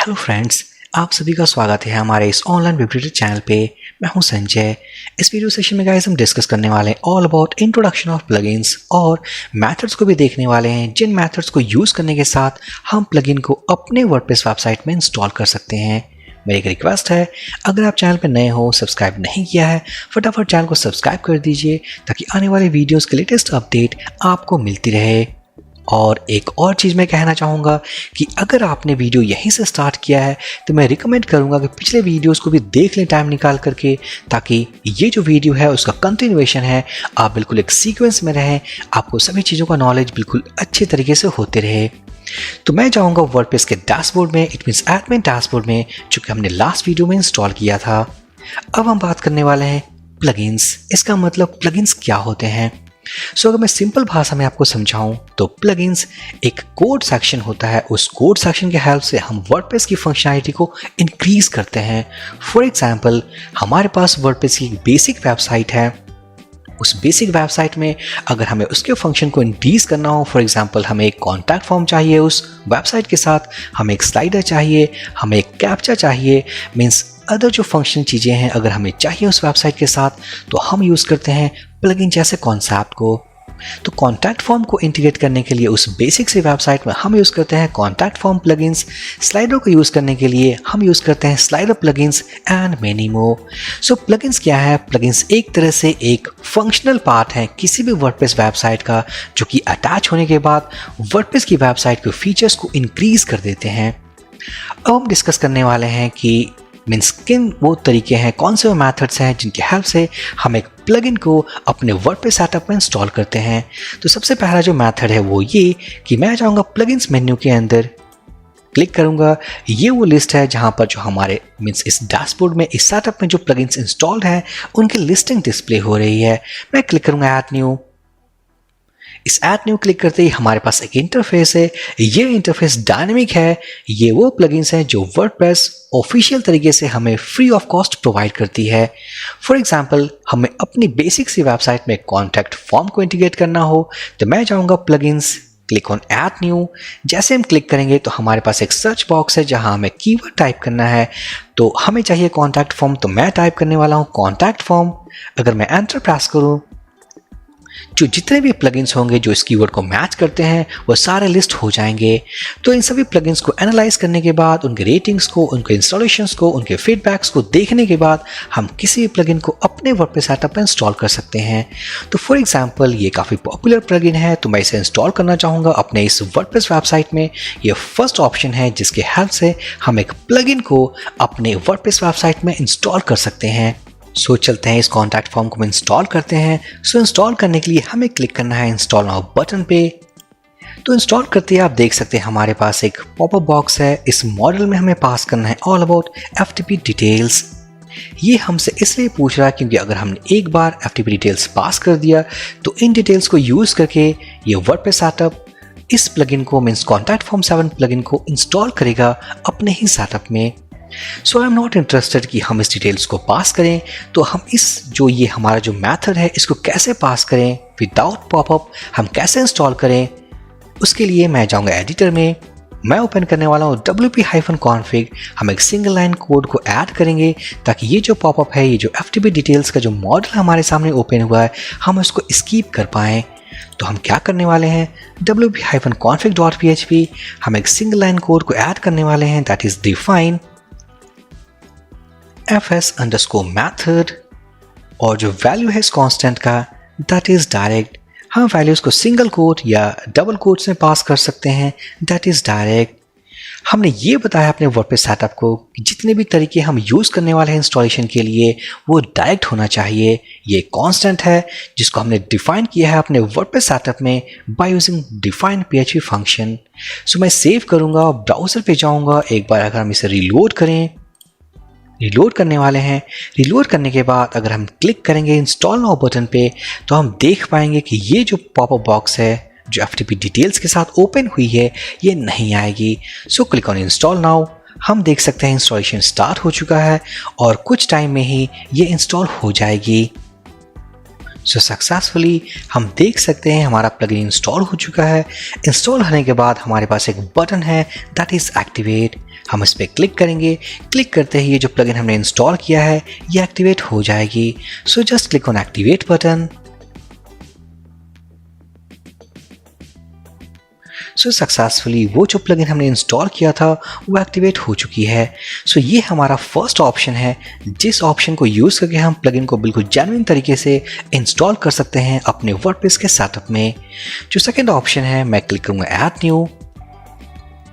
Hello friends, आप सभी का स्वागत है हमारे इस ऑनलाइन वेब ट्यूटर चैनल पे। मैं हूं संजय। इस वीडियो सेशन में गाइस हम डिस्कस करने वाले हैं all about introduction of plugins और मेथड्स को भी देखने वाले हैं, जिन मेथड्स को यूज़ करने के साथ हम प्लगइन को अपने वर्डप्रेस वेबसाइट में इंस्टॉल कर सकते हैं। मेरी एक रिक्वेस्ट है, अगर आप चैनल पर नए हो, सब्सक्राइब नहीं किया है, फटाफट चैनल को सब्सक्राइब कर दीजिए ताकि आने वाले वीडियोज़ के लेटेस्ट अपडेट आपको मिलती रहे। और एक और चीज़ मैं कहना चाहूँगा कि अगर आपने वीडियो यहीं से स्टार्ट किया है तो मैं रिकमेंड करूँगा कि पिछले वीडियोस को भी देख लें टाइम निकाल करके, ताकि ये जो वीडियो है उसका कंटिन्यूएशन है, आप बिल्कुल एक सीक्वेंस में रहें, आपको सभी चीज़ों का नॉलेज बिल्कुल अच्छे तरीके से होते रहे। तो मैं जाऊँगा वर्डप्रेस के डैशबोर्ड में, इट मीन्स एडमिन डैशबोर्ड में, जो कि हमने लास्ट वीडियो में इंस्टॉल किया था। अब हम बात करने वाले हैं प्लगइन्स। इसका मतलब प्लगइन्स क्या होते हैं। अगर मैं सिंपल भाषा में आपको समझाऊं तो प्लगइन्स एक कोड सेक्शन होता है। उस कोड सेक्शन के हेल्प से हम वर्डप्रेस की फंक्शनैलिटी को इंक्रीज करते हैं। फॉर एग्जांपल, हमारे पास वर्डप्रेस की एक बेसिक वेबसाइट है। उस बेसिक वेबसाइट में अगर हमें उसके फंक्शन को इंक्रीज करना हो, फॉर एग्जांपल हमें एक कॉन्टैक्ट फॉर्म चाहिए उस वेबसाइट के साथ, हमें एक स्लाइडर चाहिए, हमें एक कैप्चा चाहिए, मीन्स अदर जो फंक्शन चीज़ें हैं अगर हमें चाहिए उस वेबसाइट के साथ, तो हम यूज़ करते हैं प्लगइन जैसे कॉन्सेप्ट को। तो कॉन्टैक्ट फॉर्म को इंटीग्रेट करने के लिए उस बेसिक सी वेबसाइट में हम यूज़ करते हैं कॉन्टैक्ट फॉर्म प्लगइन्स। स्लाइडर को यूज़ करने के लिए हम यूज़ करते हैं slider plugins and many more. So plugins क्या है? प्लगइन्स एक तरह से एक फंक्शनल पार्ट है किसी भी वर्डप्रेस वेबसाइट का, जो कि अटैच होने के बाद वर्डप्रेस की वेबसाइट के फीचर्स को इंक्रीज कर देते हैं। अब हम डिस्कस करने वाले हैं कि मीन्स किन वो तरीके हैं, कौन से वो मेथड्स हैं जिनकी हेल्प से हम एक प्लगइन को अपने वर्डप्रेस सेटअप में इंस्टॉल करते हैं। तो सबसे पहला जो मेथड है वो ये कि मैं जाऊंगा प्लगइन्स मेन्यू के अंदर, क्लिक करूंगा। ये वो लिस्ट है जहां पर जो हमारे मीन्स इस डैशबोर्ड में, इस सेटअप में जो प्लगइन्स इंस्टॉल्ड हैं उनकी लिस्टिंग डिस्प्ले हो रही है। मैं क्लिक करूंगा ऐड न्यू। इस ऐड न्यू क्लिक करते ही हमारे पास एक इंटरफेस है। ये इंटरफेस डायनेमिक है। ये वो प्लगइन्स हैं जो वर्डप्रेस ऑफिशियल तरीके से हमें फ्री ऑफ कॉस्ट प्रोवाइड करती है। फॉर एग्जांपल, हमें अपनी बेसिक सी वेबसाइट में कॉन्टैक्ट फॉर्म को इंटीग्रेट करना हो तो मैं जाऊंगा plugins, click on add new. जैसे हम क्लिक करेंगे तो हमारे पास एक सर्च बॉक्स है जहां हमें कीवर्ड टाइप करना है। तो हमें चाहिए कॉन्टैक्ट फॉर्म, तो मैं टाइप करने वाला हूं कॉन्टैक्ट फॉर्म। अगर मैं एंटर प्रेस करूं, जो जितने भी प्लगइन्स होंगे जो इस कीवर्ड को मैच करते हैं वो सारे लिस्ट हो जाएंगे। तो इन सभी प्लगइन्स को एनालाइज करने के बाद, उनके रेटिंग्स को, उनके इंस्टॉलेशंस को, उनके फीडबैक्स को देखने के बाद हम किसी भी प्लगइन को अपने वर्डप्रेस सेटअप में इंस्टॉल कर सकते हैं। तो फॉर एग्जांपल, ये काफ़ी पॉपुलर प्लगइन है तो मैं इसे इंस्टॉल करना चाहूँगा अपने इस वर्डप्रेस वेबसाइट में। ये फर्स्ट ऑप्शन है जिसके हेल्प से हम एक प्लगइन को अपने वर्डप्रेस वेबसाइट में इंस्टॉल कर सकते हैं। चलते हैं इस कॉन्टैक्ट फॉर्म को इंस्टॉल करते हैं। इंस्टॉल करने के लिए हमें क्लिक करना है इंस्टॉल नाउ बटन पे। तो इंस्टॉल करते ही आप देख सकते हैं हमारे पास एक पॉपअप बॉक्स है। इस मॉडल में हमें पास करना है ऑल अबाउट FTP डिटेल्स। ये हमसे इसलिए पूछ रहा है क्योंकि अगर हमने एक बार FTP डिटेल्स पास कर दिया तो इन डिटेल्स को यूज़ करके ये वर्डप्रेस सेटअप इस प्लगइन को मीन्स कॉन्टैक्ट फॉर्म 7 प्लगइन को इंस्टॉल करेगा अपने ही सेटअप में। सो आई एम नॉट इंटरेस्टेड कि हम इस डिटेल्स को पास करें। तो हम ये हमारा जो मेथड है इसको कैसे पास करें विदाउट पॉपअप, हम कैसे इंस्टॉल करें, उसके लिए मैं जाऊंगा एडिटर में। मैं ओपन करने वाला हूँ wp-config। हम एक सिंगल लाइन कोड को ऐड करेंगे ताकि ये जो पॉपअप है, ये जो FTP डिटेल्स का जो मॉडल हमारे सामने ओपन हुआ है, हम उसको स्किप कर पाएँ। तो हम क्या करने वाले हैं, wp-config.php, हम एक सिंगल लाइन कोड को ऐड करने वाले हैं, दैट इज डिफाइन fs_method, और जो वैल्यू है इस कांस्टेंट का दैट इज डायरेक्ट। हम वैल्यूज को सिंगल कोट या डबल कोट्स में पास कर सकते हैं, दैट इज डायरेक्ट। हमने ये बताया अपने वर्डप्रेस सेटअप को कि जितने भी तरीके हम यूज़ करने वाले हैं इंस्टॉलेशन के लिए वो डायरेक्ट होना चाहिए। ये कांस्टेंट है जिसको हमने डिफाइन किया है अपने वर्डप्रेस सेटअप में by using define PHP function. So मैं सेव करूँगा, ब्राउज़र पे जाऊँगा। एक बार अगर हम इसे रीलोड करें, रीलोड करने वाले हैं। रीलोड करने के बाद अगर हम क्लिक करेंगे इंस्टॉल नाउ बटन पे तो हम देख पाएंगे कि ये जो पॉपअप बॉक्स है जो FTP डिटेल्स के साथ ओपन हुई है ये नहीं आएगी। सो क्लिक ऑन इंस्टॉल नाउ। हम देख सकते हैं इंस्टॉलेशन स्टार्ट हो चुका है और कुछ टाइम में ही ये इंस्टॉल हो जाएगी। सो सक्सेसफुली हम देख सकते हैं हमारा प्लगइन इंस्टॉल हो चुका है। इंस्टॉल होने के बाद हमारे पास एक बटन है दैट इज़ एक्टिवेट। हम इस पर क्लिक करेंगे। क्लिक करते ही ये जो प्लगइन हमने इंस्टॉल किया है ये एक्टिवेट हो जाएगी। So just click on activate button. So successfully वो जो प्लगइन हमने इंस्टॉल किया था वो एक्टिवेट हो चुकी है। सो ये हमारा फर्स्ट ऑप्शन है जिस ऑप्शन को यूज़ करके हम प्लगइन को बिल्कुल जेन्युइन तरीके से इंस्टॉल कर सकते हैं अपने वर्डप्रेस के सेटअप में। जो सेकंड ऑप्शन है मैं क्लिक करूँगा ऐड न्यू।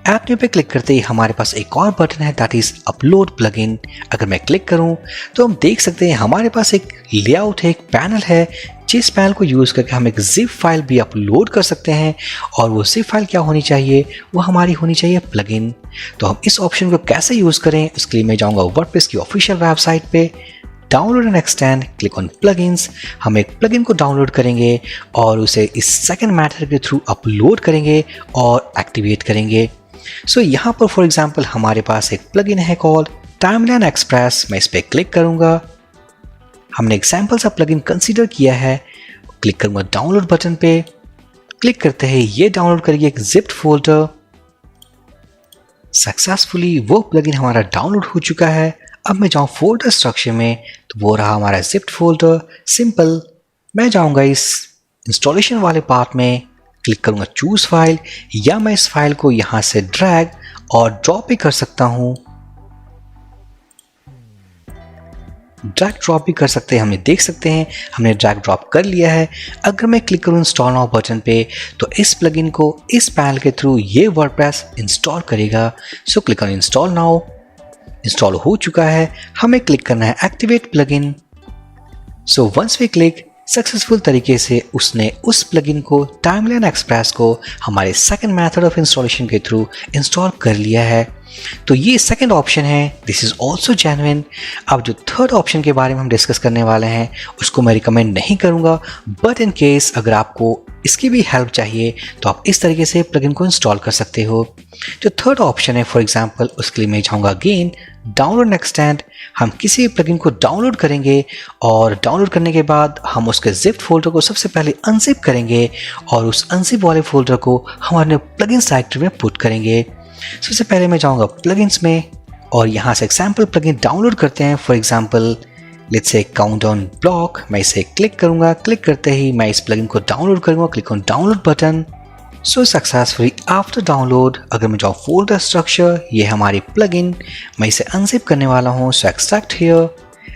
ऐड न्यू पे क्लिक करते ही हमारे पास एक और बटन है दैट इज़ अपलोड प्लगइन। अगर मैं क्लिक करूं तो हम देख सकते हैं हमारे पास एक लेआउट है, एक पैनल है जिस पैनल को यूज़ करके हम एक जिप फाइल भी अपलोड कर सकते हैं। और वो जिप फाइल क्या होनी चाहिए, वो हमारी होनी चाहिए प्लगइन। तो हम इस ऑप्शन को कैसे यूज़ करें उसके लिए मैं जाऊँगा वर्डप्रेस की ऑफिशियल वेबसाइट पे, download and extend, click on plugins. हम एक प्लगइन को डाउनलोड करेंगे और उसे इस सेकंड मेथड के थ्रू अपलोड करेंगे और एक्टिवेट करेंगे। सो यहाँ पर फॉर एग्जांपल हमारे पास एक प्लगइन है कॉल्ड टाइमलाइन एक्सप्रेस। मैं इस पर क्लिक करूँगा। हमने एक सैम्पल सा प्लगइन कंसीडर किया है। क्लिक करूँगा डाउनलोड बटन पे। क्लिक करते ही ये डाउनलोड करेगी एक जिप्ड फोल्डर। सक्सेसफुली वो प्लगइन हमारा डाउनलोड हो चुका है। अब मैं जाऊँ फोल्डर स्ट्रक्चर में तो वो रहा हमारा जिप्ड फोल्डर। सिंपल, मैं जाऊँगा इस इंस्टॉलेशन वाले पार्ट में, क्लिक करूँगा चूज़ फाइल, या मैं इस फाइल को यहाँ से ड्रैग और ड्रॉप भी कर सकता हूँ। ड्रैग ड्रॉप भी कर सकते हैं। हमने देख सकते हैं हमने ड्रैग ड्रॉप कर लिया है। अगर मैं क्लिक करूँ इंस्टॉल नाउ बटन पे तो इस प्लगइन को इस पैनल के थ्रू ये वर्डप्रेस इंस्टॉल करेगा। So click on install now. Install हो चुका है। हमें क्लिक करना है activate plugin. So once we click, successful तरीके से उसने उस प्लगइन को टाइमलाइन एक्सप्रेस को हमारे सेकंड मेथड ऑफ इंस्टॉलेशन के थ्रू इंस्टॉल कर लिया है। तो ये सेकंड ऑप्शन है, दिस इज़ ऑल्सो जेन्युइन। अब जो थर्ड ऑप्शन के बारे में हम डिस्कस करने वाले हैं उसको मैं रिकमेंड नहीं करूँगा, बट इन केस अगर आपको इसकी भी हेल्प चाहिए तो आप इस तरीके से प्लगइन को इंस्टॉल कर सकते हो। जो थर्ड ऑप्शन है फॉर एग्जांपल उसके लिए मैं जाऊँगा अगेन डाउनलोड एंड एक्सटेंड। हम किसी भी प्लगइन को डाउनलोड करेंगे और डाउनलोड करने के बाद हम उसके जिप फोल्डर को सबसे पहले अनजिप करेंगे और उस अनजिप वाले फोल्डर को हम अपने प्लगइन्स डायरेक्टरी में पुट करेंगे। सबसे पहले मैं जाऊँगा प्लगइन्स में और यहाँ से एक सैम्पल प्लगइन डाउनलोड करते हैं। For example let's say countdown block. मैं इसे क्लिक करूँगा। क्लिक करते ही मैं इस प्लगइन को डाउनलोड करूँगा। Click on download button. So successfully after download, अगर मैं जाऊँ फोल्डर स्ट्रक्चर, ये हमारी प्लगइन, मैं इसे अनजिप करने वाला हूँ। सो एक्सट्रैक्ट हियर।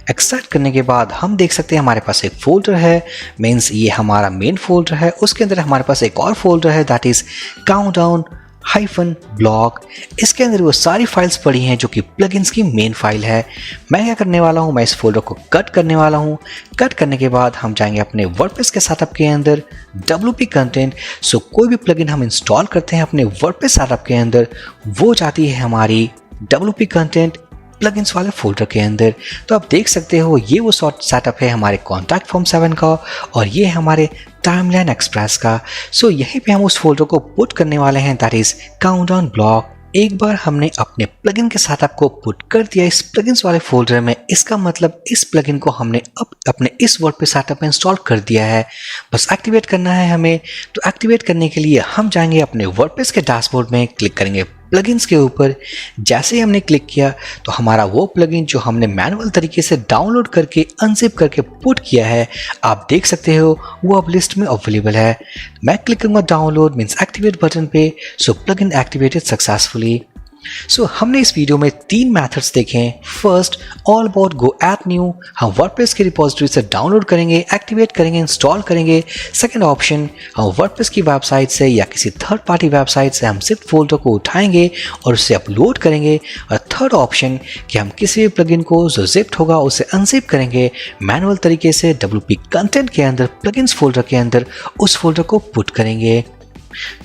एक्सट्रैक्ट करने के बाद हम देख सकते हैं हमारे पास एक फोल्डर है, मीन्स ये हमारा मेन फोल्डर है। उसके अंदर हमारे पास एक और फोल्डर है दैट इज़ काउंटडाउन -ब्लॉक। इसके अंदर वो सारी फाइल्स पड़ी हैं जो कि प्लगइन्स की मेन फाइल है। मैं क्या करने वाला हूँ, मैं इस फोल्डर को कट करने वाला हूँ। कट करने के बाद हम जाएंगे अपने वर्डप्रेस के सेटअप के अंदर WP कंटेंट। सो कोई भी प्लगइन हम इंस्टॉल करते हैं अपने वर्डप्रेस सेटअप के अंदर वो जाती है हमारी WP कंटेंट प्लगइन्स वाले फोल्डर के अंदर। तो आप देख सकते हो ये वो सेटअप है हमारे कॉन्टैक्ट फॉर्म 7 का और ये है हमारे टाइमलाइन एक्सप्रेस का। सो यहीं पे हम उस फोल्डर को पुट करने वाले हैं दैट इज काउंटडाउन ब्लॉक। एक बार हमने अपने प्लगइन के सेटअप को पुट कर दिया इस प्लगइन्स वाले फोल्डर में, इसका मतलब इस प्लगइन को हमने अब अपने इस वर्डप्रेस सेटअप में इंस्टॉल कर दिया है। बस एक्टिवेट करना है हमें। तो एक्टिवेट करने के लिए हम जाएंगे अपने वर्डप्रेस के डैशबोर्ड में, क्लिक करेंगे प्लगइन्स के ऊपर। जैसे ही हमने क्लिक किया तो हमारा वो प्लगइन जो हमने मैनुअल तरीके से डाउनलोड करके अनजिप करके पुट किया है आप देख सकते हो वो अब लिस्ट में अवेलेबल है। मैं क्लिक करूँगा डाउनलोड मीन्स एक्टिवेट बटन पे। सो प्लगइन एक्टिवेटेड सक्सेसफुली। सो हमने इस वीडियो में 3 मेथड्स देखे। First, all about go add new, हम वर्डप्रेस की रिपोजिटरी से डाउनलोड करेंगे, एक्टिवेट करेंगे, इंस्टॉल करेंगे। सेकंड ऑप्शन, हम वर्डप्रेस की वेबसाइट से या किसी थर्ड पार्टी वेबसाइट से हम जिप फोल्डर को उठाएंगे और उसे अपलोड करेंगे। और थर्ड ऑप्शन कि हम किसी भी प्लगइन को जो जिप्ड होगा उसे अनजिप करेंगे मैनुअल तरीके से WP कंटेंट के अंदर प्लगइन्स फोल्डर के अंदर उस फोल्डर को पुट करेंगे।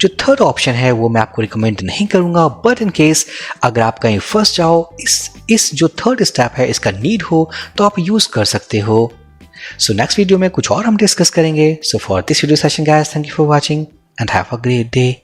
जो थर्ड ऑप्शन है वो मैं आपको रिकमेंड नहीं करूंगा, बट इन केस अगर आप कहीं फंस जाओ इस जो थर्ड स्टेप है इसका नीड हो तो आप यूज कर सकते हो। सो नेक्स्ट वीडियो में कुछ और हम डिस्कस करेंगे। So for this video session guys, thank you for watching and have a great day.